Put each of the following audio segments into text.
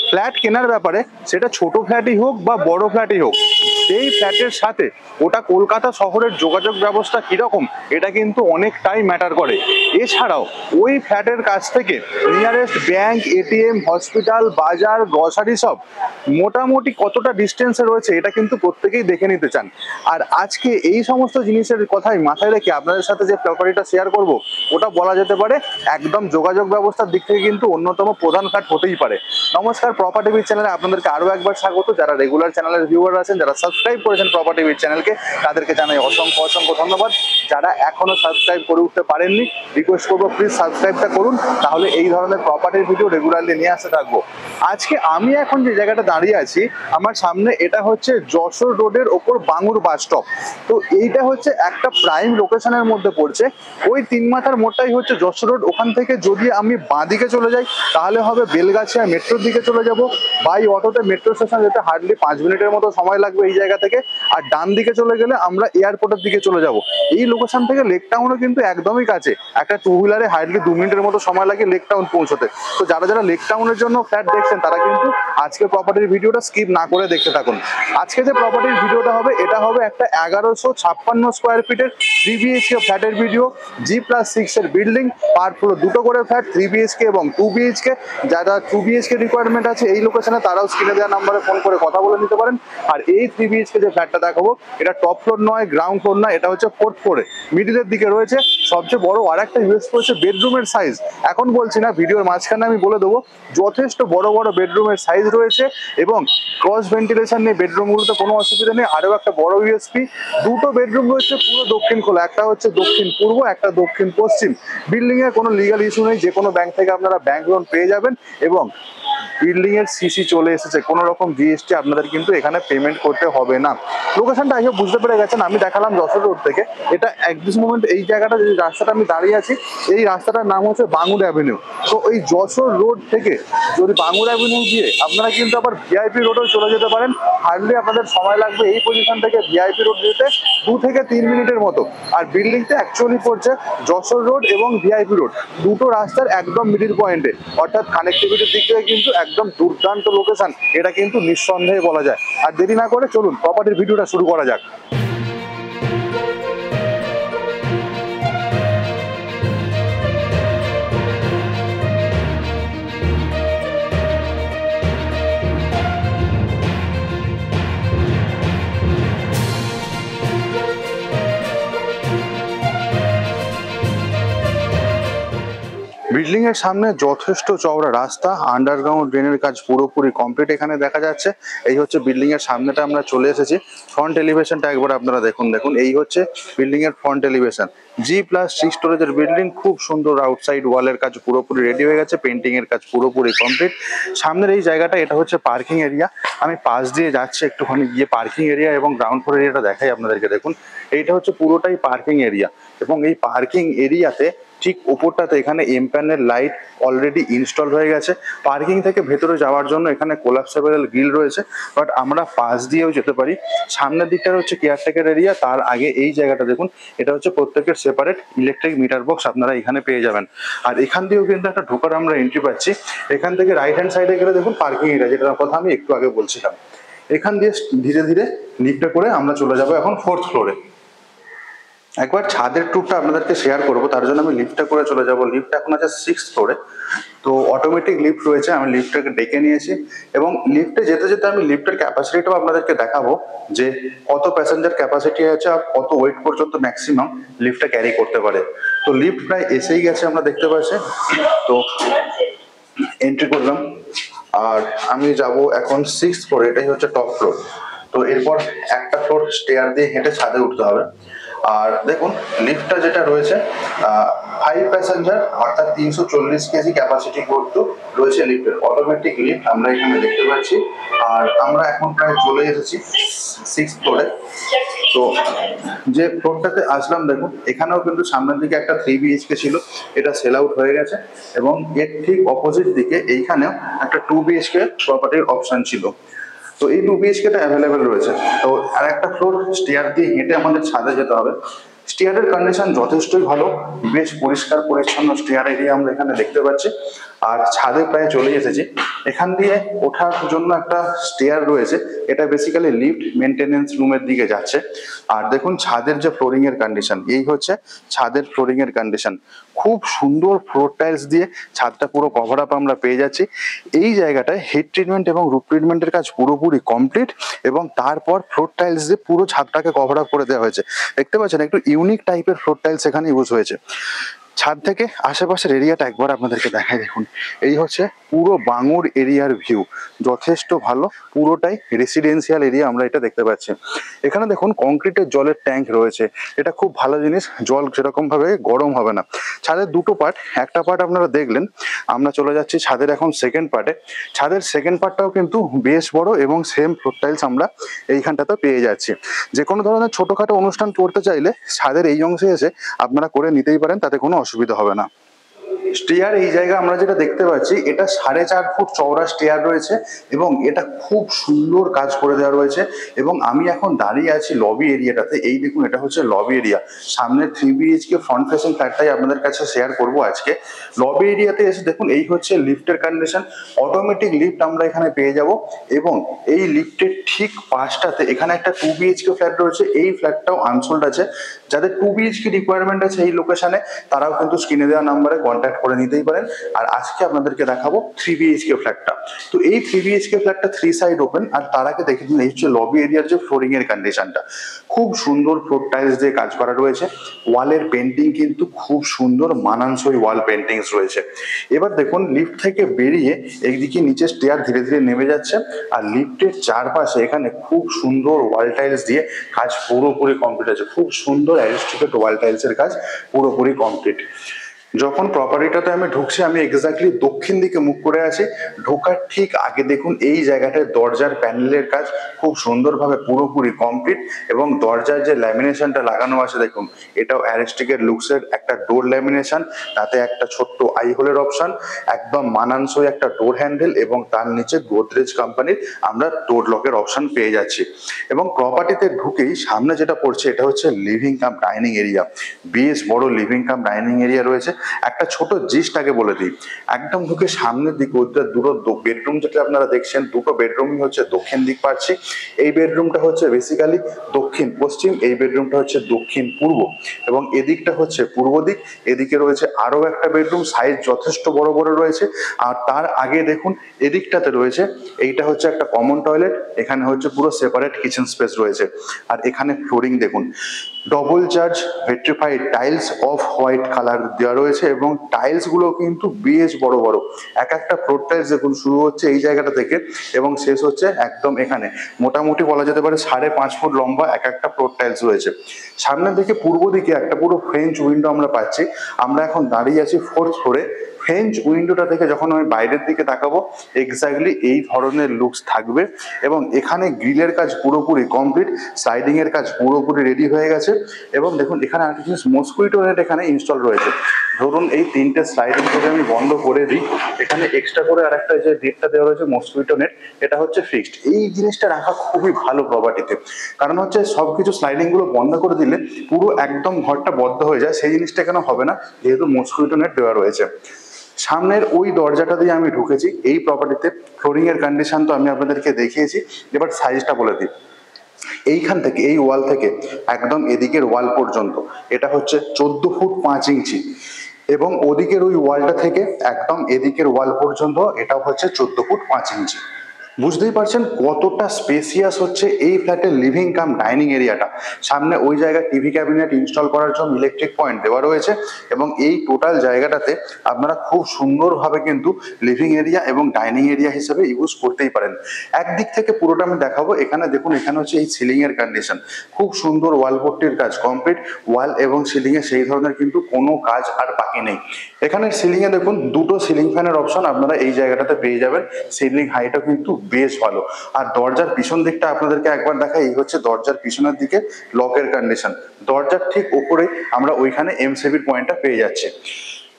Flat কেনার ব্যাপারে, সেটা ছোট ফ্ল্যাটই হোক বা বড় ফ্ল্যাটই হোক, সেই ফ্ল্যাটের সাথে ওটা কলকাতা শহরের যোগাযোগ ব্যবস্থা কিরকম এটা কিন্তু অনেকটাই ম্যাটার করে। এছাড়াও ওই ফ্ল্যাটের কাছ থেকে নিয়ারেস্ট ব্যাংক, এটিএম, হসপিটাল, বাজার, গ্রসারি শপ মোটামুটি কতটা ডিস্টেন্সে রয়েছে এটা কিন্তু প্রত্যেকেই দেখে নিতে চান। আর আজকে এই সমস্ত জিনিসের কথাই মাথায় রেখে আপনাদের সাথে যে প্রপার্টিটা শেয়ার করব, ওটা বলা যেতে পারে একদম যোগাযোগ ব্যবস্থার দিক থেকে কিন্তু অন্যতম প্রধান ঘাট হতেই পারে। নমস্কার, প্রপার্টি বিট চ্যানেলে আপনাদেরকে আরো একবার স্বাগত। যারা রেগুলার চ্যানেলের ভিউয়ার আছেন, যারা সাবস্ক্রাইব করেছেন প্রপার্টি বিট চ্যানেলকে, তাদেরকে জানাই অসংখ্য অসংখ্য ধন্যবাদ। যারা এখনো সাবস্ক্রাইব করে উঠতে পারেননি, রিকোয়েস্ট করবো প্লিজ সাবস্ক্রাইবটা করুন, তাহলে এই ধরনের প্রপার্টির ভিডিও রেগুলারলি নিয়ে আসতে থাকবো। আজকে আমি এখন যে জায়গাটা দাঁড়িয়ে আছি, আমার সামনে এটা হচ্ছে যশোর রোডের ওপর বাঙুর বাস স্টপ। তো এইটা হচ্ছে একটা প্রাইম লোকেশনের মধ্যে পড়ছে। ওই 3 মাথার মোড়টাই হচ্ছে যশোর রোড। ওখান থেকে যদি আমি বাঁ দিকে চলে যাই তাহলে হবে বেলগাছিয়া মেট্রোর দিকে চলে যাব। বাই অটোতে মেট্রো স্টেশন যেতে হার্ডলি 5 মিনিটের মতো সময় লাগবে এই জায়গা থেকে। আর ডান দিকে চলে গেলে আমরা এয়ারপোর্টের দিকে চলে যাব। এই লোকেশন থেকে লেক টাউনও কিন্তু একদমই কাছে, একটা 2 হুইলারে হার্ডলি 2 মিনিটের মতো সময় লাগে লেক টাউন পৌঁছতে। তো যারা যারা লেক টাউনের জন্য ফ্ল্যাট দেখছেন, তারা কিন্তু আজকে প্রপার্টির ভিডিওটা স্কিপ না করে দেখতে থাকুন। আজকে যে প্রপার্টির ভিডিওটা হবে, এটা হবে একটা 1156 স্কোয়ার ফিটের 3 BHK ফ্ল্যাটের ভিডিও। G+6 এর বিল্ডিং, পার ফ্লোর দুটো করে ফ্ল্যাট, 3 BHK এবং 2 BHK। যারা 2 BHK রিকোয়ারমেন্ট আছে এই লোকেশনে, তারাও স্ক্রিনে দেওয়া নাম্বারে ফোন করে কথা বলে নিতে পারেন। আর এই 3 BHK যে ফ্ল্যাটটা দেখাবো, এটা টপ ফ্লোর নয়, গ্রাউন্ড ফ্লোর নয়, এটা হচ্ছে 4th ফ্লোরে, মিডিলের দিকে রয়েছে। সবচেয়ে বড় আর একটা ইউএসপি হচ্ছে বেডরুমের সাইজ। এখন বলছি না, ভিডিওর মাঝখানে আমি বলে দেবো, যথেষ্ট বড় বড় বেডরুমের সাইজ রয়েছে এবং ক্রস ভেন্টিলেশন নেই বেডরুমগুলোতে, কোনো অসুবিধা নেই। আরও একটা বড় ইউএসপি, দুটো বেডরুম রয়েছে পুরো দক্ষিণ খোলা, একটা হচ্ছে দক্ষিণ পূর্ব, একটা দক্ষিণ পশ্চিম। বিল্ডিং এর কোনো লিগাল ইস্যু নেই, যে কোনো ব্যাংক থেকে আপনারা ব্যাংক লোন পেয়ে যাবেন এবং বিল্ডিং এর সিসি চলে এসেছে, কোনো রকম জিএসটি আপনাদের কিন্তু এখানে পেমেন্ট করতে হবে না। লোকেশনটা আগে বুঝতে পেরে গেছেন, আমি দেখালাম যশোর রোড থেকে। এটা এক দিস মোমেন্ট এই জায়গাটা, যে রাস্তাটা আমি দাঁড়িয়ে আছি, এই রাস্তাটার নাম হচ্ছে বাঙুর অ্যাভিনিউ। তো এই যশোর রোড থেকে যদি বাঙুর অ্যাভিনিউ দিয়ে আপনারা কিন্তু আবার ভিআইপি রোডেও চলে যেতে পারেন। হার্ডলি আপনাদের সময় লাগবে এই পজিশন থেকে ভিআইপি রোড যেতে 2 থেকে 3 মিনিটের মতো। আর বিল্ডিংটা অ্যাকচুয়ালি পড়ছে যশোর রোড এবং ভিআইপি রোড, দুটো রাস্তার একদম মিডিল পয়েন্টে। অর্থাৎ কানেক্টিভিটির দিক থেকে কিন্তু একদম দুর্দান্ত লোকেশন, এটা কিন্তু নিঃসন্দেহে বলা যায়। আর দেরি না করে চলুন প্রপার্টির ভিডিওটা শুরু করা যাক। বিল্ডিং এর সামনে যথেষ্ট চওড়া রাস্তা, আন্ডারগ্রাউন্ড ড্রেনের কাজ পুরোপুরি কমপ্লিট এখানে দেখা যাচ্ছে। এই হচ্ছে বিল্ডিং এর সামনেটা আমরা চলে এসেছি। ফ্রন্ট এলিভেশনটা একবার আপনারা দেখুন, এই হচ্ছে বিল্ডিং এর ফ্রন্ট এলিভেশন। G+6 স্টোরেজের বিল্ডিং, খুব সুন্দর। আউটসাইড ওয়ালের কাজ পুরোপুরি রেডি হয়ে গেছে, পেন্টিং এর কাজ পুরোপুরি কমপ্লিট। সামনের এই জায়গাটা, এটা হচ্ছে পার্কিং এরিয়া। আমি পাশ দিয়ে যাচ্ছি, একটুখানি গিয়ে পার্কিং এরিয়া এবং গ্রাউন্ড ফ্লোর এরিয়াটা দেখাই আপনাদেরকে। দেখুন, এইটা হচ্ছে পুরোটাই পার্কিং এরিয়া এবং এই পার্কিং এরিয়াতে ঠিক ওপরটাতে এখানে এমপ্যানেল লাইট অলরেডি ইনস্টল হয়ে গেছে। পার্কিং থেকে ভেতরে যাওয়ার জন্য এখানে কোলাপসেবল গ্রিল রয়েছে, বাট আমরা পাশ দিয়েও যেতে পারি। সামনের দিকটা হচ্ছে কেয়ারটেকার এরিয়া। তার আগে এই জায়গাটা দেখুন, এটা হচ্ছে প্রত্যেকের সেপারেট ইলেকট্রিক মিটার বক্স আপনারা এখানে পেয়ে যাবেন। আর এখান দিয়েও কিন্তু একটা ঢোকার আমরা এন্ট্রি পাচ্ছি। এখান থেকে রাইট হ্যান্ড সাইডে গেলে দেখুন পার্কিং এরিয়া, যেটার কথা আমি একটু আগে বলছিলাম। এখান দিয়ে ধীরে ধীরে লিফটে করে আমরা চলে যাবো এখন 4th ফ্লোরে। একবার ছাদের ট্যুরটা আপনাদেরকে শেয়ার করবো, তার জন্য আমি লিফটটা করে চলে যাব। লিফট এখন আছে 6th ফ্লোরে। তো অটোমেটিক লিফট রয়েছে, আমি লিফটটাকে ডেকে নিয়েছি এবং লিফটে যেতে যেতে আমি লিফটের ক্যাপাসিটিটাও আপনাদেরকে দেখাবো, যে কত প্যাসেঞ্জার ক্যাপাসিটি আছে আর কত ওয়েট পর্যন্ত ম্যাক্সিমাম লিফটটা ক্যারি করতে পারে। তো লিফট প্রায় এসেই গেছে, আমরা দেখতে পাচ্ছি। তো এন্ট্রি করলাম আর আমি যাব এখন 6th ফ্লোরে, এটাই হচ্ছে টপ ফ্লোর। তো এরপর একটা ফ্লোর স্টেয়ার দিয়ে হেঁটে ছাদে উঠতে হবে। আর দেখুন, লিফটটা যেটা রয়েছে 5 প্যাসেঞ্জার অর্থাৎ 340 কেজি ক্যাপাসিটি করতে রয়েছে লিফটের। অটোমেটিক লিফট আমরা এখানে দেখতে পাচ্ছি। আর আমরা এখন প্রায় চলে এসেছি 6th ফ্লোরে। তো যে ফ্লোরটাতে আসলাম, দেখুন এখানেও কিন্তু সামনের দিকে একটা 3 BHK ছিল, এটা সেল আউট হয়ে গেছে। এবং এর ঠিক অপোজিট দিকে এইখানেও একটা 2 BHK প্রপার্টির অপশন ছিল। তো এই 2 BHK টা অ্যাভেলেবেল রয়েছে। তো আর একটা ফ্লোর স্টেয়ার দিয়ে হেঁটে আমাদের ছাদে যেতে হবে। স্টেয়ারের কন্ডিশন যথেষ্টই ভালো, বেশ পরিষ্কার পরিচ্ছন্ন স্টেয়ার এরিয়া আমরা এখানে দেখতে পাচ্ছি। আর ছাদে প্রায় চলে এসেছি। এখান দিয়ে ওঠার জন্য একটা স্টেয়ার রয়েছে, এটা বেসিক্যালি লিফট মেনটেনেন্স রুমের দিকে যাচ্ছে। আর দেখুন ছাদের যে ফ্লোরিং এর কন্ডিশন, এই হচ্ছে ছাদের ফ্লোরিং এর কন্ডিশন। খুব সুন্দর ফ্লোর টাইলস দিয়ে ছাদটা পুরো কভার আপ আমরা পেয়ে যাচ্ছি। এই জায়গাটায় হিট ট্রিটমেন্ট এবং রুফ ট্রিটমেন্টের কাজ পুরোপুরি কমপ্লিট, এবং তারপর ফ্লোর টাইলস দিয়ে পুরো ছাদটাকে কভার আপ করে দেওয়া হয়েছে। দেখতে পাচ্ছেন একটু ইউনিক টাইপের ফ্লোর টাইলস এখানে ইউজ হয়েছে। ছাদ থেকে আশেপাশের এরিয়াটা একবার আপনাদেরকে দেখাই। দেখুন এই হচ্ছে পুরো বাঙুর এরিয়ার ভিউ, যথেষ্ট ভালো, পুরোটাই রেসিডেন্সিয়াল এরিয়া আমরা এটা দেখতে পাচ্ছি। এখানে দেখুন কংক্রিটের জলের ট্যাঙ্ক রয়েছে, এটা খুব ভালো জিনিস, জল সেরকম ভাবে গরম হবে না। ছাদের দুটো পার্ট, একটা পার্ট আপনারা দেখলেন, আমরা চলে যাচ্ছি ছাদের এখন সেকেন্ড পার্টে। ছাদের সেকেন্ড পার্টটাও কিন্তু বেশ বড় এবং সেম ফ্লোর টাইলস আমরা এইখানটাতে পেয়ে যাচ্ছি। যে কোনো ধরনের ছোটখাটো অনুষ্ঠান করতে চাইলে ছাদের এই অংশে এসে আপনারা করে নিতেই পারেন, তাতে কোনো অসুবিধা হবে না। স্টেয়ার এই জায়গা আমরা যেটা দেখতে পাচ্ছি, এটা 4.5 ফুট চওড়া স্টেয়ার রয়েছে এবং এটা খুব সুন্দর কাজ করে দেওয়া রয়েছে। এবং আমি এখন দাঁড়িয়ে আছি লবি এরিয়াটাতে। এই দেখুন এটা হচ্ছে লবি এরিয়া, সামনে 3 BHK ফ্রন্ট ফেসিং ফ্ল্যাটটাই আপনাদের কাছে শেয়ার করব আজকে। লবি এরিয়াতে এসে দেখুন এই হচ্ছে লিফটের কন্ডিশন, অটোমেটিক লিফট আমরা এখানে পেয়ে যাব। এবং এই লিফটের ঠিক পাশটাতে এখানে একটা 2 BHK ফ্ল্যাট রয়েছে, এই ফ্ল্যাটটাও আনসোল্ড আছে। যাদের 2 BHK রিকোয়ারমেন্ট আছে এই লোকেশনে, তারাও কিন্তু স্ক্রিনে দেওয়া নাম্বারে কন্ট্যাক্ট করে নিতেই পারেন। আর আজকে আপনাদেরকে দেখাবো 3 BHK ফ্ল্যাটটা। তো এই 3 BHK ফ্ল্যাটটা 3 সাইড ওপেন। আর তার আগে দেখে নিন এই হচ্ছে লবি এরিয়ার যে ফ্লোরিং এর কন্ডিশনটা, খুব সুন্দর ফ্লোর টাইলস দিয়ে কাজ করা রয়েছে। ওয়ালের পেন্টিং কিন্তু খুব সুন্দর মানানসই ওয়াল পেন্টিংস রয়েছে। এবার দেখুন লিফট থেকে বেরিয়ে এইদিকে নিচে স্টেয়ার ধীরে ধীরে নেমে যাচ্ছে, আর লিফটের চারপাশে এখানে খুব সুন্দর ওয়াল টাইলস দিয়ে কাজ পুরোপুরি কমপ্লিট আছে। খুব সুন্দর অ্যারিস্টিকেট ওয়াল টাইলসের কাজ পুরোপুরি কমপ্লিট। যখন প্রপার্টিটাতে আমি ঢুকছি, আমি এক্স্যাক্টলি দক্ষিণ দিকে মুখ করে আছি। ঢোকার ঠিক আগে দেখুন এই জায়গাটায় দরজার প্যানেলের কাজ খুব সুন্দরভাবে পুরোপুরি কমপ্লিট, এবং দরজার যে ল্যামিনেশনটা লাগানো আছে দেখুন, এটাও অ্যারিস্টিকেট লুকসের একটা ডোর ল্যামিনেশন, তাতে একটা ছোট্ট আই হোলের অপশন, একদম মানানসই একটা ডোর হ্যান্ডেল, এবং তার নিচে গোদরেজ কোম্পানির আমরা ডোর লকের অপশন পেয়ে যাচ্ছি। এবং প্রপার্টিতে ঢুকেই সামনে যেটা পড়ছে, এটা হচ্ছে লিভিং কাম ডাইনিং এরিয়া। বেশ বড় লিভিং কাম ডাইনিং এরিয়া রয়েছে। একটা ছোট জিস্ট আগে বলে দিই, একদম ঢুকে সামনের দিকে দুটো বেডরুম যেটা আপনারা দেখছেন, দুটো বেডরুমই হচ্ছে দক্ষিণ দিক পাচ্ছি। এই বেডরুমটা হচ্ছে বেসিক্যালি দক্ষিণ পশ্চিম, এই বেডরুমটা হচ্ছে দক্ষিণ পূর্ব, এবং এদিকটা হচ্ছে পূর্ব দিক। এদিকে রয়েছে আরো একটা বেডরুম, সাইজ যথেষ্ট বড় বড় রয়েছে। আর তার আগে দেখুন এদিকটাতে রয়েছে, এইটা হচ্ছে একটা কমন টয়লেট, এখানে হচ্ছে পুরো সেপারেট কিচেন স্পেস রয়েছে। আর এখানে ফ্লোরিং দেখুন, double charge vitrified tiles off white colour দেওয়া রয়েছে, এবং টাইলস গুলো কিন্তু বেশ বড় বড়। এক একটা ফ্লোর টাইলস দেখুন শুরু হচ্ছে এই জায়গাটা থেকে এবং শেষ হচ্ছে একদম এখানে। মোটামুটি বলা যেতে পারে 5.5 ফুট লম্বা এক একটা ফ্লোর টাইলস রয়েছে। সামনের দিকে পূর্ব দিকে একটা পুরো ফ্রেঞ্চ উইন্ডো আমরা পাচ্ছি। আমরা এখন দাঁড়িয়ে আছি 4th ফ্লোরে। ফ্রেঞ্চ উইন্ডোটা থেকে যখন আমি বাইরের দিকে তাকাবো, এক্স্যাক্টলি এই ধরনের লুকস থাকবে। এবং এখানে গ্রিলের কাজ পুরোপুরি কমপ্লিট, স্লাইডিং এর কাজ পুরোপুরি রেডি হয়ে গেছে। এবং দেখুন এখানে আরেকটা জিনিস, মসকুইটো নেট এখানে ইনস্টল রয়েছে। ধরুন এই 3টে স্লাইডিং যদি আমি বন্ধ করে দিই, এখানে এক্সট্রা করে আরেকটা যে নেটটা দেওয়া রয়েছে মসকুইটো নেট, এটা হচ্ছে ফিক্সড। এই জিনিসটা রাখা খুবই ভালো প্রপার্টিতে, কারণ হচ্ছে সবকিছু স্লাইডিং গুলো বন্ধ করে দিলে পুরো একদম ঘরটা বদ্ধ হয়ে যায়, সেই জিনিসটা কেন হবে না, যেহেতু মসকুইটো নেট দেওয়া রয়েছে। সামনের ওই দরজাটা দিয়ে আমি ঢুকেছি এই প্রপার্টিতে। ফ্লোরিং এর কন্ডিশন তো আমি আপনাদেরকে দেখিয়েছি, এবার সাইজটা বলে দিই। এইখান থেকে এই ওয়াল থেকে একদম এদিকের ওয়াল পর্যন্ত এটা হচ্ছে 14 ফুট 5 ইঞ্চি, এবং ওদিকের ওই ওয়ালটা থেকে একদম এদিকের ওয়াল পর্যন্ত এটা হচ্ছে 14 ফুট 5 ইঞ্চি। বুঝতেই পারছেন কতটা স্পেসিয়াস হচ্ছে এই ফ্ল্যাটের লিভিং কাম ডাইনিং এরিয়াটা। সামনে ওই জায়গায় টিভি ক্যাবিনেট ইনস্টল করার জন্য ইলেকট্রিক পয়েন্ট দেওয়া রয়েছে, এবং এই টোটাল জায়গাটাতে আপনারা খুব সুন্দরভাবে কিন্তু লিভিং এরিয়া এবং ডাইনিং এরিয়া হিসেবে ইউজ করতেই পারেন। একদিক থেকে পুরোটা আমি দেখাবো। এখানে দেখুন, এখানে হচ্ছে এই সিলিং এর কন্ডিশন, খুব সুন্দর ওয়ালপট্টির কাজ কমপ্লিট। ওয়াল এবং সিলিং এ সেই ধরনের কিন্তু কোনো কাজ আর বাকি নেই। এখানে সিলিং এ দেখুন দুটো সিলিং ফ্যানের অপশন আপনারা এই জায়গাটাতে পেয়ে যাবেন। সিলিং হাইটও কিন্তু বেশ ভালো। আর দরজার পিছন দিকটা আপনাদেরকে একবার দেখাই, এই হচ্ছে দরজার পিছনের দিকে লকের কন্ডিশন। দরজার ঠিক উপরে আমরা ওইখানে এমসিবির পয়েন্টটা পেয়ে যাচ্ছি।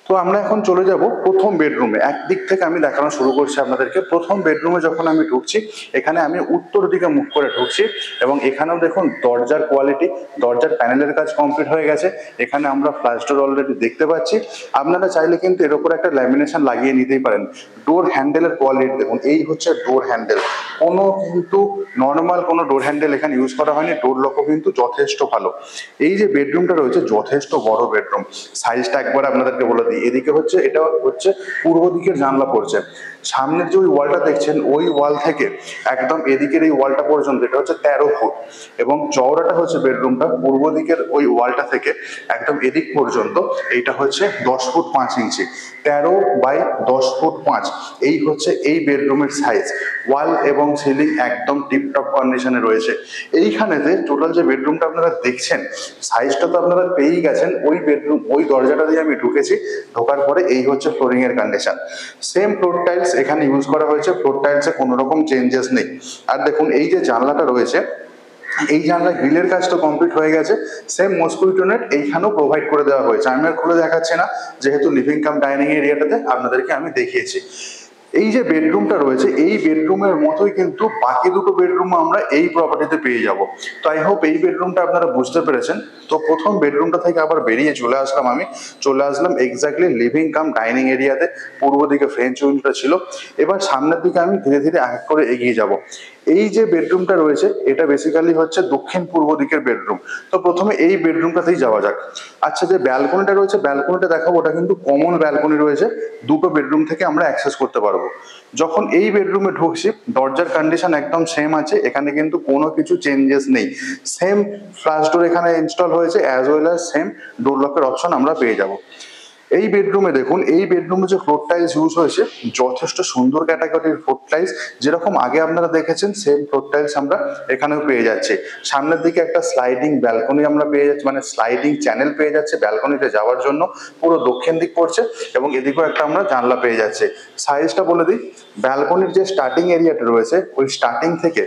তো আমরা এখন চলে যাব প্রথম বেডরুমে। একদিক থেকে আমি দেখানো শুরু করছি আপনাদেরকে। প্রথম বেডরুমে যখন আমি ঢুকছি, এখানে আমি উত্তর দিকে মুখ করে ঢুকছি এবং এখানেও দেখুন দরজার কোয়ালিটি, দরজার প্যানেলের কাজ কমপ্লিট হয়ে গেছে। এখানে আমরা ফ্ল্যাশ ডোর অলরেডি দেখতে পাচ্ছি। আপনারা চাইলে কিন্তু এর উপর একটা ল্যামিনেশন লাগিয়ে নিতেই পারেন। ডোর হ্যান্ডেলের কোয়ালিটি দেখুন, এই হচ্ছে ডোর হ্যান্ডেল। কোনো কিন্তু নর্মাল কোনো ডোর হ্যান্ডেল এখানে ইউজ করা হয়নি। ডোর লকও কিন্তু যথেষ্ট ভালো। এই যে বেডরুমটা রয়েছে যথেষ্ট বড় বেডরুম। সাইজটা একবার আপনাদেরকে বলে দিই। এদিকে হচ্ছে, এটা হচ্ছে পূর্ব দিকের জানলা পড়ছে। সামনের যে ওই ওয়ালটা দেখছেন, ওই ওয়াল থেকে একদম এদিকের এই ওয়ালটা পর্যন্ত এটা হচ্ছে 13 ফুট এবং চওড়াটা হচ্ছে বেডরুমটা পূর্ব দিকের ওই ওয়ালটা থেকে একদম এদিক পর্যন্ত এইটা হচ্ছে 10 ফুট 5 ইঞ্চি। 13 বাই 10 ফুট 5, এই হচ্ছে এই বেডরুমের সাইজ। ওয়াল এবং সিলিং একদম টিপটপ কন্ডিশনে রয়েছে। এইখানেতে টোটাল যে বেডরুমটা আপনারা দেখছেন, সাইজটা তো আপনারা পেয়েই গেছেন। ওই বেডরুম, ওই দরজাটা দিয়ে আমি ঢুকেছি, ঢোকার পরে এই হচ্ছে ফ্লোরিং এর কন্ডিশন। সেম ফ্লোর টাইলস এখানে ইউজ করা হয়েছে, ফ্লোর টাইলসে কোনো রকম চেঞ্জেস নেই। আর দেখুন এই যে জানলাটা রয়েছে, এই জানলা গ্রিলের কাজ তো কমপ্লিট হয়ে গেছে। সেম মসকুইটো নেট এইখানেও প্রোভাইড করে দেওয়া হয়েছে। আমি আর খুলে দেখাচ্ছি না, যেহেতু লিভিং কাম ডাইনিং এরিয়াটাতে আপনাদেরকে আমি দেখিয়েছি। এই যে বেডরুমটা রয়েছে, এই বেডরুমের মতোই কিন্তু বাকি দুটো বেডরুম আমরা এই প্রপার্টিতে পেয়ে যাব। তো আই হোপ এই বেডরুমটা আপনারা বুঝতে পেরেছেন। তো প্রথম বেডরুমটা থেকে আবার বেরিয়ে চলে আসলাম এক্স্যাক্টলি লিভিং কাম ডাইনিং এরিয়াতে। পূর্ব দিকে ফ্রেঞ্চ উইন্ডোটা ছিল। এবার সামনের দিকে আমি ধীরে ধীরে এক করে এগিয়ে যাব। এই যে বেডরুমটা রয়েছে, এটা বেসিক্যালি হচ্ছে দক্ষিণ পূর্ব দিকের বেডরুম। তো প্রথমে এই বেডরুমটাতেই যাওয়া যাক। আচ্ছা, যে ব্যালকনিটা রয়েছে, ব্যালকনিটা দেখাবো। ওটা কিন্তু কমন ব্যালকনি রয়েছে, দুটো বেডরুম থেকে আমরা অ্যাক্সেস করতে পারবো। যখন এই বেডরুমে ঢুকছি, দরজার কন্ডিশন একদম সেম আছে। এখানে কিন্তু কোনো কিছু চেঞ্জেস নেই। সেম ফ্ল্যাশ ডোর এখানে ইনস্টল হয়েছে, অ্যাজ ওয়েল অ্যাজ সেম ডোর লকের অপশন আমরা পেয়ে যাব। এই বেডরুমে দেখুন, এই বেডরুমে যে ফ্লোর টাইলস ইউজ হয়েছে যথেষ্ট সুন্দর ক্যাটাগরির ফ্লোর টাইলস। যেরকম আগে আপনারা দেখেছেন সেম ফ্লোর টাইলস আমরা এখানেও পেয়ে যাচ্ছি। সামনের দিকে একটা স্লাইডিং ব্যালকনি আমরা পেয়ে যাচ্ছি, মানে স্লাইডিং চ্যানেল পেয়ে যাচ্ছে ব্যালকনিতে যাওয়ার জন্য। পুরো দক্ষিণ দিক পড়ছে এবং এদিকেও একটা আমরা জানলা পেয়ে যাচ্ছি। সাইজটা বলে দিই, ব্যালকনির যে স্টার্টিং এরিয়াটা রয়েছে, ওই স্টার্টিং থেকে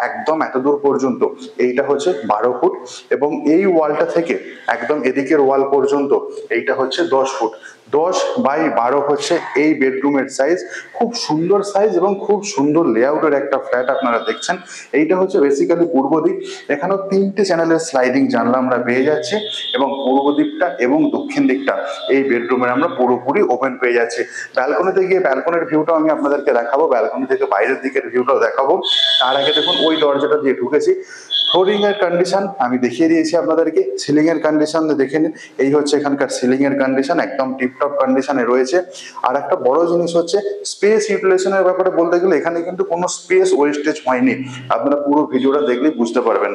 একদম এত দূর পর্যন্ত এইটা হচ্ছে 12 ফুট এবং এই ওয়ালটা থেকে একদম এদিকের ওয়াল পর্যন্ত এইটা হচ্ছে 10 ফুট। 10 বাই 12 হচ্ছে এই বেডরুমের সাইজ। খুব সুন্দর সাইজ এবং খুব সুন্দর লেআউটের একটা ফ্ল্যাট আপনারা দেখছেন। এইটা হচ্ছে বেসিক্যালি পূর্ব দিক। এখানেও 3টে চ্যানেলের স্লাইডিং জানলা আমরা পেয়ে যাচ্ছি এবং পূর্ব দিকটা এবং দক্ষিণ দিকটা এই বেডরুমের আমরা পুরোপুরি ওপেন পেয়ে যাচ্ছি। ব্যালকনিতে গিয়ে ব্যালকনির ভিউটাও আমি আপনাদেরকে দেখাবো, ব্যালকনি থেকে বাইরের দিকের ভিউটাও দেখাবো। তার আগে দেখুন ওই দরজাটা দিয়ে ঢুকেছি। ফ্লোরিং এর কন্ডিশন আমি দেখিয়ে দিয়েছি আপনাদেরকে। সিলিং এর কন্ডিশন দেখে নিন, এই হচ্ছে এখানকার সিলিং এর কন্ডিশন, একদম টিপটপ কন্ডিশনে রয়েছে। আর একটা বড় জিনিস হচ্ছে স্পেস ইউটিলাইজেশনের ব্যাপারে বলতে গেলে এখানে কিন্তু কোনো স্পেস ওয়েস্টেজ হয়নি। আপনারা পুরো ভিডিওটা দেখলেই বুঝতে পারবেন।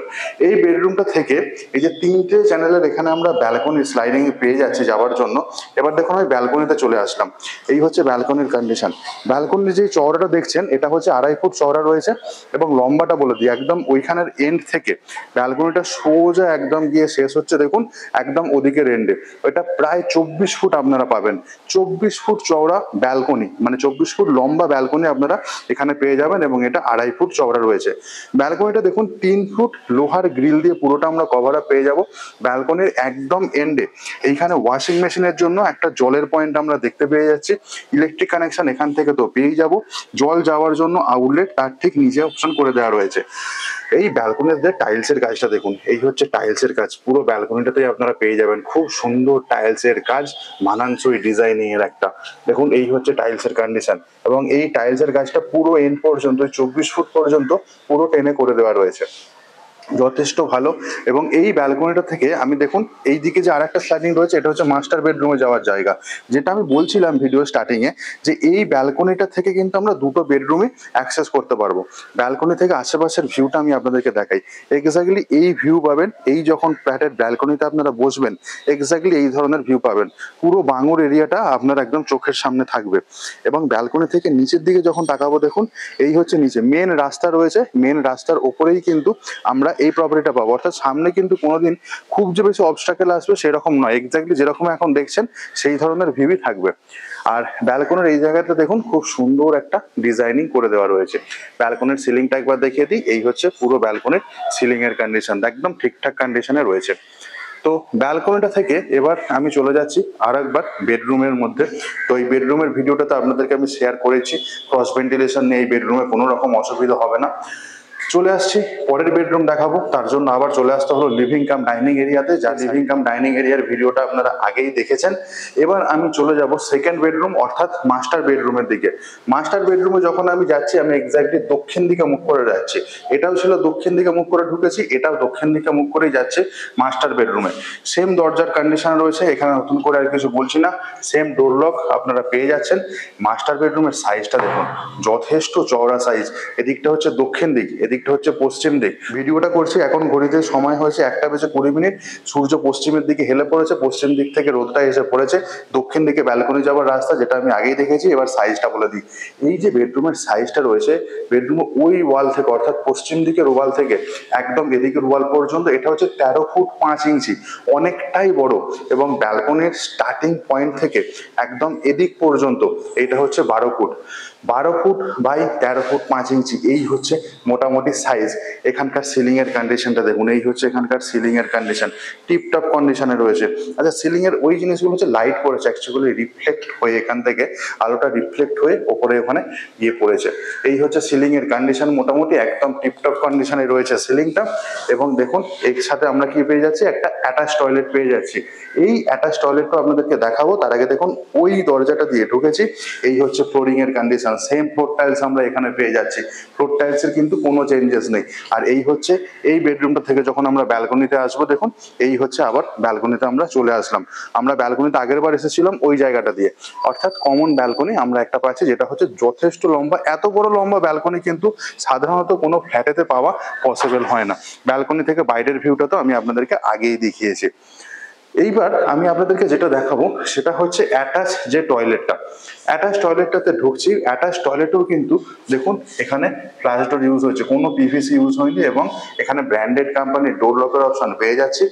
এই বেডরুমটা থেকে এই যে 3টে চ্যানেলের এখানে আমরা ব্যালকনি স্লাইডিং পেয়ে যাচ্ছি যাওয়ার জন্য। এবার দেখুন আমি ব্যালকনিতে চলে আসলাম। এই হচ্ছে ব্যালকনির কন্ডিশন। ব্যালকনির যে চওড়াটা দেখছেন, এটা হচ্ছে 2.5 ফুট চওড়া রয়েছে এবং লম্বাটা বলে দিই, একদম ওইখানের এন্ড থেকে ব্যালকনিটা সোজা একদম গিয়ে শেষ হচ্ছে দেখুন একদম ওদিকের এন্ডে। ওইটা প্রায় 24 ফুট আপনারা পাবেন। 24 ফুট চওড়া ব্যালকনি, মানে 24 ফুট লম্বা ব্যালকনি আপনারা এখানে পেয়ে যাবেন এবং এটা 2.5 ফুট চওড়া রয়েছে। ব্যালকনিটা দেখুন 3 ফুট লোহার গ্রিল দিয়ে পুরোটা আমরা কভার আপ পেয়ে যাব। ব্যালকনির একদম এন্ডে এইখানে ওয়াশিং মেশিনের জন্য একটা জলের পয়েন্ট আমরা দেখতে পেয়ে যাচ্ছি। ইলেকট্রিক কানেকশন এখান থেকে তো পেয়েই যাব। জল যাওয়ার জন্য আউটলেট তার ঠিক নিচে অপশন করে দেওয়া রয়েছে। এই ব্যালকনির যে টাইলসের কাজটা দেখুন, এই হচ্ছে টাইলসের কাজ। পুরো ব্যালকনিটাতেই আপনারা পেয়ে যাবেন খুব সুন্দর টাইলসের কাজ, মানানসই ডিজাইনিং এর একটা। দেখুন এই হচ্ছে টাইলসের কন্ডিশন এবং এই টাইলসের কাজটা পুরো এন্ড পর্যন্ত 24 ফুট পর্যন্ত পুরো টেনে করে দেওয়া রয়েছে, যথেষ্ট ভালো। এবং এই ব্যালকনিটা থেকে আমি দেখুন এই দিকে যে আরেকটা স্লাইডিং রয়েছে, এটা হচ্ছে মাস্টার বেডরুমে যাওয়ার জায়গা। যেটা আমি বলছিলাম ভিডিও স্টার্টিং এ, যে এই ব্যালকনিটা থেকে কিন্তু আমরা দুটো বেডরুমে অ্যাক্সেস করতে পারবো। ব্যালকনি থেকে আশেপাশের ভিউটা আমি আপনাদেরকে দেখাই। এক্স্যাক্টলি এই ভিউ পাবেন, এই যখন ফ্ল্যাটের ব্যালকনিতে আপনারা বসবেন এক্স্যাক্টলি এই ধরনের ভিউ পাবেন। পুরো বাঙুর এরিয়াটা আপনার একদম চোখের সামনে থাকবে। এবং ব্যালকনি থেকে নিচের দিকে যখন তাকাবো দেখুন, এই হচ্ছে নিচে মেন রাস্তা রয়েছে। মেন রাস্তার ওপরেই কিন্তু আমরা এই প্রপার্টিটা পাবো। অর্থাৎ সামনে কিন্তু কোনোদিন খুব যে বেশি অবস্টাকেল আসবে সেরকম নয়, এক্স্যাক্টলি যেরকম এখন দেখছেন সেই ধরনের ভিউই থাকবে। আর ব্যালকনির এই জায়গাটা দেখুন খুব সুন্দর একটা ডিজাইনিং করে দেওয়া রয়েছে। ব্যালকনির সিলিংটা একবার দেখিয়ে দিই, এই হচ্ছে পুরো ব্যালকনির সিলিং এর কন্ডিশন, একদম ঠিকঠাক কন্ডিশনে রয়েছে। তো ব্যালকনিটা থেকে এবার আমি চলে যাচ্ছি আর একবার বেডরুমের মধ্যে। তো এই বেডরুমের ভিডিওটা তো আপনাদেরকে আমি শেয়ার করেছি, ক্রস ভেন্টিলেশন নিয়ে এই বেডরুমে কোনো রকম অসুবিধা হবে না। চলে আসছি পরের বেডরুম দেখাবো, তার জন্য আবার চলে আসতে হলো লিভিং কাম ডাইনিং এরিয়াতে, যা লিভিং কাম ডাইনিং এরিয়ার ভিডিওটা আপনারা আগেই দেখেছেন। এবার আমি চলে যাব সেকেন্ড বেডরুম অর্থাৎ মাস্টার বেডরুমের দিকে। মাস্টার বেডরুমে যখন আমি যাচ্ছি আমি এক্স্যাক্টলি দক্ষিণ দিকে মুখ করে যাচ্ছি, এটাও ছিল দক্ষিণ দিকে মুখ করে ঢুকেছি, এটাও দক্ষিণ দিকে মুখ করেই যাচ্ছে মাস্টার বেডরুমে। সেম দরজার কন্ডিশন রয়েছে, এখানে নতুন করে আর কিছু বলছি না, সেম ডোর লক আপনারা পেয়ে যাচ্ছেন। মাস্টার বেডরুমের সাইজটা দেখুন, যথেষ্ট চওড়া সাইজ। এদিকটা হচ্ছে দক্ষিণ দিক, এদিকটা হচ্ছে পশ্চিম দিক। ভিডিওটা করছি এখন ঘড়িতে সময় হয়েছে 1:20 সূর্য পশ্চিমের দিকে হেলে পড়েছে, পশ্চিম দিক থেকে রোদটা এসে পড়েছে। দক্ষিণ দিকে ব্যালকনি যাওয়ার রাস্তা, যেটা আমি আগেই দেখেছি। এবার সাইজটা বলে দিই, এই যে বেডরুমের সাইজটা রয়েছে, বেডরুমে ওই ওয়াল থেকে অর্থাৎ পশ্চিম দিকের ওয়াল থেকে একদম এদিকের ওয়াল পর্যন্ত এটা হচ্ছে 13 ফুট 5 ইঞ্চি, অনেকটাই বড়। এবং ব্যালকনির স্টার্টিং পয়েন্ট থেকে একদম এদিক পর্যন্ত এটা হচ্ছে 12 ফুট, 12 ফুট বাই 13 ফুট 5 ইঞ্চি, এই হচ্ছে মোটামুটি সাইজ। এখানকার সিলিং এর কন্ডিশনটা দেখুন, এই হচ্ছে এখানকার সিলিং এর কন্ডিশন, টিপটপ কন্ডিশনে রয়েছে। আচ্ছা, সিলিং এর ওই জিনিসগুলো হচ্ছে লাইট পড়েছে, অ্যাকচুয়ালি রিফ্লেক্ট হয়ে এখান থেকে আলোটা রিফ্লেক্ট হয়ে ওপরে ওখানে গিয়ে পড়েছে। এই হচ্ছে সিলিং এর কন্ডিশন, মোটামুটি একদম টিপটপ কন্ডিশনে রয়েছে সিলিংটা। এবং দেখুন এর সাথে আমরা কি পেয়ে যাচ্ছি, একটা অ্যাটাচ টয়লেট পেয়ে যাচ্ছি। এই অ্যাটাচ টয়লেটটা আপনাদেরকে দেখাবো, তার আগে দেখুন ওই দরজাটা দিয়ে ঢুকেছি, এই হচ্ছে ফ্লোরিং এর কন্ডিশন, সেম ফ্লোর টাইলস আমরা এখানে পেয়ে যাচ্ছি, ফ্লোর টাইলস এর কিন্তু কোনো চেঞ্জেস নেই। আর এই হচ্ছে এই বেডরুমটা থেকে যখন আমরা ব্যালকনিতে আসবো, দেখুন এই হচ্ছে আবার ব্যালকনিতে আমরা চলে আসলাম। আমরা ব্যালকনিতে আগের বার এসেছিলাম ওই জায়গাটা দিয়ে, অর্থাৎ কমন ব্যালকনি আমরা একটা পাচ্ছি, যেটা হচ্ছে যথেষ্ট লম্বা। এত বড় লম্বা ব্যালকনি কিন্তু সাধারণত কোনো ফ্ল্যাটেতে পাওয়া পসিবল হয় না। ব্যালকনি থেকে বাইরের ভিউটা তো আমি আপনাদেরকে আগেই দেখিয়েছি। এইবার আমি আপনাদেরকে যেটা দেখাবো সেটা হচ্ছে অ্যাটাচ যে টয়লেটটা, অ্যাটাচ টয়লেটটাতে ঢুকছি। অ্যাটাচ টয়লেটেও কিন্তু দেখুন এখানে ফ্ল্যাশ ডোর ইউজ হয়েছে, কোনো পিভিসি ইউজ হয়নি, এবং এখানে ব্র্যান্ডেড কোম্পানির ডোর লকের অপশন পেয়ে যাচ্ছি।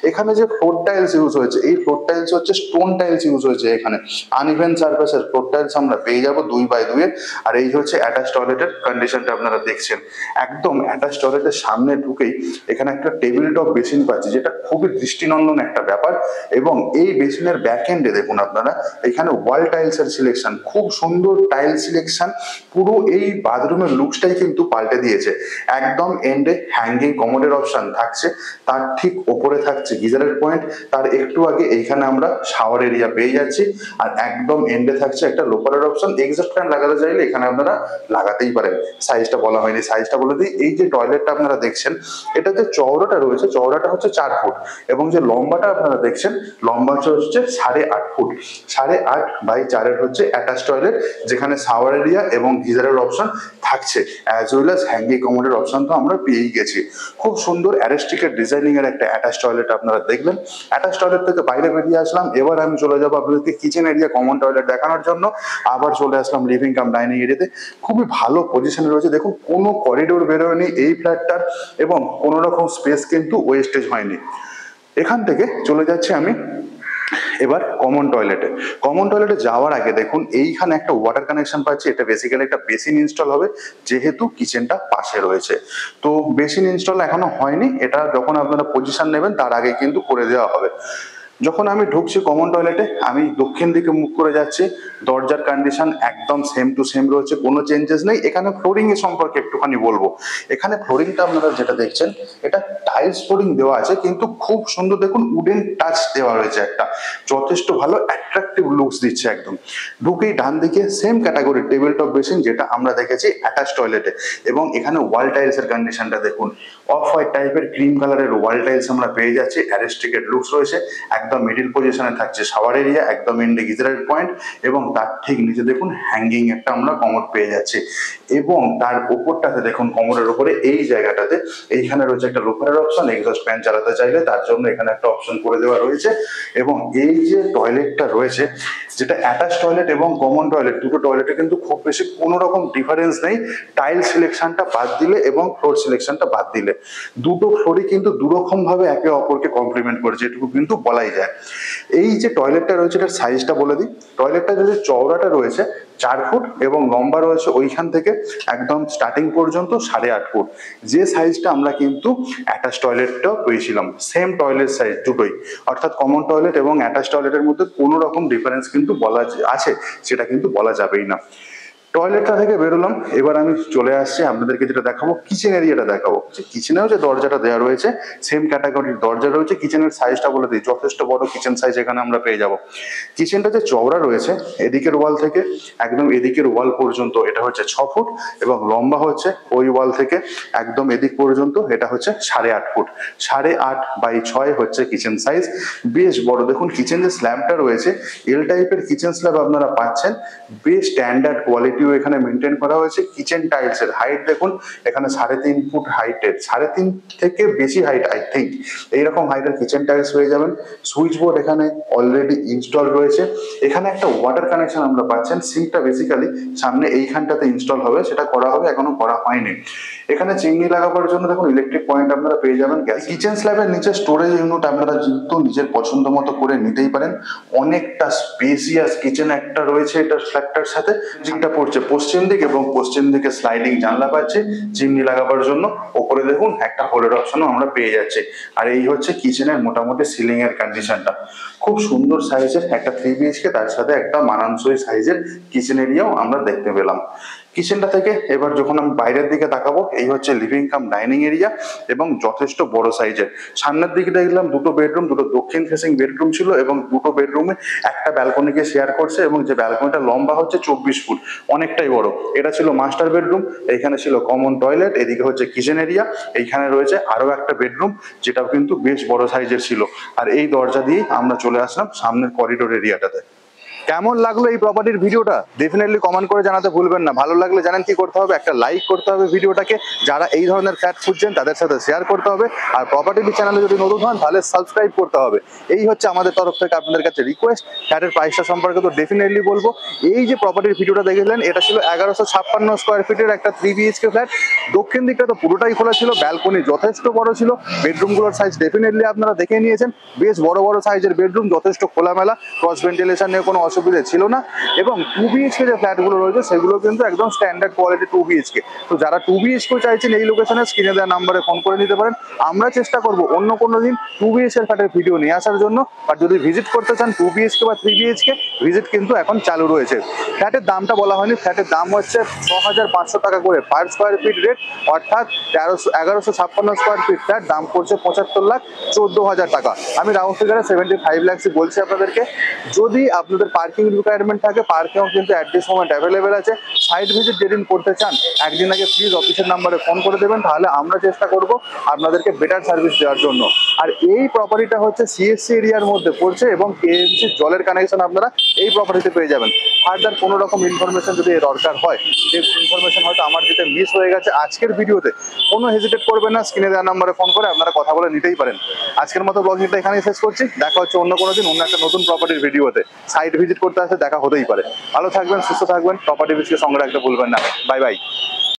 এখানে যে ফ্লোর টাইলস ইউজ হয়েছে, এই ফ্লোর টাইলস হচ্ছে স্টোন টাইলস ইউজ হয়েছে, এখানে আনইভেন সারফেসের ফ্লোর টাইলস আমরা পেয়ে যাবো 2x2 এর। আর এই হচ্ছে অ্যাটাচ টয়লেটের কন্ডিশনটা আপনারা দেখছেন। একদম অ্যাটাচ টয়লেটের সামনে ঢুকেই এখানে একটা টেবিল টপ বেসিন পাচ্ছি, যেটা খুবই দৃষ্টিনন্দন একটা ব্যাপার। এবং এই বেসিনের ব্যাক এন্ডে দেখুন আপনারা, এখানে ওয়াল টাইলস এর সিলেকশন, খুব সুন্দর টাইল সিলেকশন। পুরো এই বাথরুমের লুকসটাই কিন্তু পাল্টে দিয়েছে। একদম এন্ডে হ্যাঙ্গিং কমোডের অপশন থাকছে, তার ঠিক ওপরে থাকছে গিজারের পয়েন্ট, তার একটু আগে এইখানে আমরা শাওয়ার এরিয়া পেয়ে যাচ্ছি। আর একদম এন্ডে থাকছে একটা লোপারের অপশন, এক্সস্ট ফ্যান লাগাতে চাইলে এখানে আপনারা লাগাতেই পারেন। সাইজটা বলা হয়নি, সাইজটা বলে দিই। এই যে টয়লেটটা আপনারা দেখছেন, এটা যে চওড়াটা রয়েছে, চওড়াটা হচ্ছে 4 ফুট, এবং যে লম্বাটা আপনারা দেখছেন, লম্বাটা হচ্ছে 8.5 ফুট। 8.5 বাই 4 এর হচ্ছে অ্যাটাচ টয়লেট, যেখানে শাওয়ার এরিয়া এবং গিজারের অপশন থাকছে, অ্যাজ ওয়েল অ্যাজ হ্যাঙ্গিং কমোডের অপশন তো আমরা পেয়েই গেছি। খুব সুন্দর অ্যারেস্টিকের ডিজাইনিং এর একটা অ্যাটাচ টয়লেট আপনারা দেখলেন। অ্যাটাচ টয়লেট থেকে বাইরে বেরিয়ে আসলাম, এবার আমি চলে যাবো আপনাদেরকে কিচেন এরিয়া কমন টয়লেট দেখানোর জন্য। আবার চলে আসলাম লিভিং কাম ডাইনিং এরিয়াতে, খুবই ভালো পজিশনে রয়েছে। দেখুন কোনো করিডোর বেরোয়নি এই ফ্ল্যাটটার, এবং কোনো রকম স্পেস কিন্তু ওয়েস্টেজ হয়নি। এখান থেকে চলে যাচ্ছি আমি এবার কমন টয়লেটে। কমন টয়লেটে যাওয়ার আগে দেখুন এইখানে একটা ওয়াটার কানেকশন পাচ্ছি, এটা বেসিক্যালি একটা বেসিন ইনস্টল হবে, যেহেতু কিচেনটা পাশে রয়েছে। তো বেসিন ইনস্টল এখনো হয়নি, এটা যখন আপনারা পজিশন নেবেন তার আগে কিন্তু করে দেওয়া হবে। যখন আমি ঢুকছি কমন টয়লেটে, আমি দক্ষিণ দিকে মুখ করে যাচ্ছি। দরজার কন্ডিশন একদম সেম টু সেম রয়েছে, কোনো চেঞ্জেস নেই। এখানে ফ্লোরিং এর সম্পর্কে একটুখানি বলবো। এখানে ফ্লোরিংটা আপনারা যেটা দেখছেন, এটা টাইলস ফ্লোরিং দেওয়া আছে, কিন্তু খুব সুন্দর দেখুন উডেন টাচ দেওয়া রয়েছে, একটা যথেষ্ট ভালো অ্যাট্রাকটিভ লুকস দিচ্ছে একদম। ঢুকেই ডান দিকে same category table top basin, যেটা আমরা দেখেছি অ্যাটাচ টয়লেটে। এবং এখানে ওয়াল টাইলস এর কন্ডিশনটা দেখুন, অফ হোয়াইট টাইপের ক্রিম কালারের ওয়াল টাইলস আমরা পেয়ে যাচ্ছি, অ্যারেস্টিকেট লুকস রয়েছে। একদম মিডিল পজিশনে থাকছে শাওয়ার এরিয়া, একদম এন্ডে গিজারের পয়েন্ট, এবং তার ঠিক নিচে দেখুন হ্যাঙ্গিং একটা আমরা কমোড পেয়ে যাচ্ছি। এবং তার উপরটাতে দেখুন, কমোডের উপরে এই জায়গাটাতে এইখানে রয়েছে একটা লোফারের অপশন, এক্সস্ট ফ্যান চালাতে চাইলে তার জন্য এখানে একটা অপশন করে দেওয়া রয়েছে। এবং এই যে টয়লেটটা রয়েছে, যেটা অ্যাটাচ টয়লেট এবং কমন টয়লেট, দুটো টয়লেটে কিন্তু খুব বেশি কোনো রকম ডিফারেন্স নেই, টাইল সিলেকশনটা বাদ দিলে এবং ফ্লোর সিলেকশনটা বাদ দিলে। দুটো ফ্লোরই কিন্তু দুরকম ভাবে একে অপরকে কমপ্লিমেন্ট করেছে, এটুকু কিন্তু বলাই যায়। যায়। এই যে টয়লেটটা রয়েছে এটার সাইজটা বলে দিই। টয়লেটটা যদি চওড়াটা রয়েছে 4 ফুট এবং লম্বা রয়েছে ওইখান থেকে একদম স্টার্টিং পর্যন্ত 8.5 ফুট। যে সাইজটা আমরা কিন্তু অ্যাটাচ টয়লেটটাও পেয়েছিলাম, সেম টয়লেট সাইজ দুটোই, অর্থাৎ কমন টয়লেট এবং অ্যাটাচ টয়লেটের মধ্যে কোনো রকম ডিফারেন্স কিন্তু বলা আছে সেটা কিন্তু বলা যাবেই না। টয়লেটটা থেকে বেরোলাম, এবার আমি চলে আসছি আপনাদেরকে যেটা দেখাবো কিচেন এরিয়াটা দেখাবো। যে কিচেনেও যে দরজাটা দেওয়া রয়েছে সেম ক্যাটাগরির দরজা রয়েছে। কিচেনের সাইজটা বলে দিই, যথেষ্ট বড় কিচেন সাইজ এখানে আমরা পেয়ে যাব। কিচেনটা যে চওড়া রয়েছে এদিকের ওয়াল থেকে একদম এদিকের ওয়াল পর্যন্ত এটা হচ্ছে 6 ফুট এবং লম্বা হচ্ছে ওই ওয়াল থেকে একদম এদিক পর্যন্ত এটা হচ্ছে 8.5 ফুট। 8.5/6 হচ্ছে কিচেন সাইজ, বেশ বড়। দেখুন কিচেন যে স্ল্যাবটা রয়েছে এল টাইপের কিচেন স্ল্যাব আপনারা পাচ্ছেন, বেশ স্ট্যান্ডার্ড কোয়ালিটিও এখানে মেনটেন করা হয়েছে। কিচেন টাইলস এর হাইট দেখুন এখানে 3.5 ফুট হাইটের, 3.5 থেকে বেশি হাইট আই থিঙ্ক, এইরকম হাইটের কিচেন টাইলস পেয়ে যাবেন। সুইচ বোর্ড এখানে অলরেডি ইনস্টল রয়েছে। এখানে একটা ওয়াটার কানেকশন আমরা পাচ্ছেন, সিঙ্কটা বেসিক্যালি সামনে এইখানটাতে ইনস্টল হবে, সেটা করা হবে, এখনো করা হয়নি। এখানে চিমনি লাগাবার জন্য দেখুন ইলেকট্রিক পয়েন্ট আপনারা পেয়ে যাবেন। কিচেন স্ল্যাবের নিচে স্টোরেজ ইউনিট আপনারা কিন্তু নিজের পছন্দ মতো করে নিতেই পারেন। অনেকটা স্পেসিয়াস কিচেন একটা রয়েছে এটা ফ্ল্যাটটার সাথে। যেটা পড়ছে পশ্চিম দিক এবং পশ্চিম দিকে স্লাইডিং জানলা পাচ্ছে চিমনি লাগাবার জন্য। ওপরে দেখুন একটা হোলের অপশনও আমরা পেয়ে যাচ্ছি। আর এই হচ্ছে কিচেনের মোটামুটি সিলিং এর কন্ডিশনটা। খুব সুন্দর সাইজের একটা 3 BHK, তার সাথে একটা মানানসই সাইজের কিচেন এরিয়াও আমরা দেখতে পেলাম। কিচেনটা থেকে এবার যখন আমি বাইরের দিকে তাকাবো, এই হচ্ছে লিভিং কাম ডাইনিং এরিয়া এবং যথেষ্ট বড় সাইজের। সামনের দিকে দেখলাম দুটো বেডরুম, দুটো দক্ষিণ ফেসিং বেডরুম ছিল এবং দুটো বেডরুমে একটা ব্যালকনিকে শেয়ার করছে এবং যে ব্যালকনিটা লম্বা হচ্ছে 24 ফুট, অনেকটাই বড়। এটা ছিল মাস্টার বেডরুম, এইখানে ছিল কমন টয়লেট, এদিকে হচ্ছে কিচেন এরিয়া, এইখানে রয়েছে আরো একটা বেডরুম যেটাও কিন্তু বেশ বড় সাইজের ছিল। আর এই দরজা দিয়ে আমরা চলে আসলাম সামনের করিডোর এরিয়াটাতে। কেমন লাগলো এই প্রপার্টির ভিডিওটা ডেফিনেটলি কমেন্ট করে জানাতে ভুলবেন না। ভালো লাগলে জানেন কি করতে হবে, একটা লাইক করতে হবে ভিডিওটাকে, যারা এই ধরনের ফ্ল্যাট খুঁজছেন তাদের সাথে শেয়ার করতে হবে, আর প্রপার্টি চ্যানেলে যদি নতুন হন তাহলে সাবস্ক্রাইব করতে হবে। এই হচ্ছে আমাদের তরফ থেকে আপনাদের কাছে রিকোয়েস্ট। ফ্ল্যাটের প্রাইসটা সম্পর্কে তো ডেফিনেটলি বলবো। এই যে প্রপার্টির ভিডিওটা দেখলেন এটা ছিল 1156 স্কোয়ার ফিটের একটা 3 BHK ফ্ল্যাট। দক্ষিণ দিকটা তো পুরোটাই খোলা ছিল, ব্যালকনি যথেষ্ট বড় ছিল, বেডরুমগুলোর সাইজ ডেফিনেটলি আপনারা দেখে নিয়েছেন, বেশ বড় বড় সাইজের বেডরুম, যথেষ্ট খোলামেলা, ক্রস ভেন্টিলেশন নিয়ে কোনো অসুবিধা ছিল না। এবং 2 BHK যে ফ্ল্যাটগুলো রয়েছে সেগুলো কিন্তু একদম স্ট্যান্ডার্ড কোয়ালিটি 2 BHK। তো যারা 2 BHK চাইছেন এই লোকেশনে স্ক্রিনে দেওয়া নাম্বারে ফোন করে নিতে পারেন। আমরা চেষ্টা করব অন্য কোনো দিন 2 BHK ফ্ল্যাটের ভিডিও নিয়ে আসার জন্য। আর যদি ভিজিট করতে চান 2 BHK বা 3 BHK, ভিজিট কিন্তু এখন চালু রয়েছে। ফ্ল্যাটের দামটা বলা হয়নি, ফ্ল্যাটের দাম হচ্ছে 6500 টাকা করে পার স্কোয়ার ফিট রেট, অর্থাৎ 1156 স্কোয়ার ফিট ফ্ল্যাট দাম পড়ছে 75,14,000 টাকা। আমি রাউন্ড ফিগারে 75 লাখসই বলছি আপনাদেরকে। যদি আপনাদের পার্কিং রিকোয়ারমেন্ট থাকে, পার্কিংও কিন্তু অ্যাট দিস মোমেন্ট অ্যাভেলেবেল আছে। সাইট ভিজিট যেদিন করতে চান একদিন আগে প্লিজ অফিসের নাম্বারে ফোন করে দেবেন, তাহলে আমরা চেষ্টা করব আপনাদেরকে বেটার সার্ভিস দেওয়ার জন্য। আর এই প্রপার্টিটা হচ্ছে CSC এরিয়ার মধ্যে পড়ছে এবং KMC জলের কানেকশন আপনারা এই প্রপার্টিতে পেয়ে যাবেন। ফার্দার কোনো রকম ইনফরমেশন যদি দরকার হয়, যে ইনফরমেশন হয়তো আমার যেটা মিস হয়ে গেছে আজকের ভিডিওতে, কোনো হেজিটেট করবেন না, স্ক্রিনে দেওয়া নাম্বারে ফোন করে আপনারা কথা বলে নিতেই পারেন। আজকের মতো ব্লগিংটা এখানেই শেষ করছি, দেখা হচ্ছে অন্য কোনো দিন অন্য একটা নতুন প্রপার্টির ভিডিওতে। সাইট ভিজিট করতে আসে দেখা হতেই পারে। ভালো থাকবেন, সুস্থ থাকবেন, প্রপার্টি বিষয়ে সঙ্গে রাখতে ভুলবেন না। Bye bye.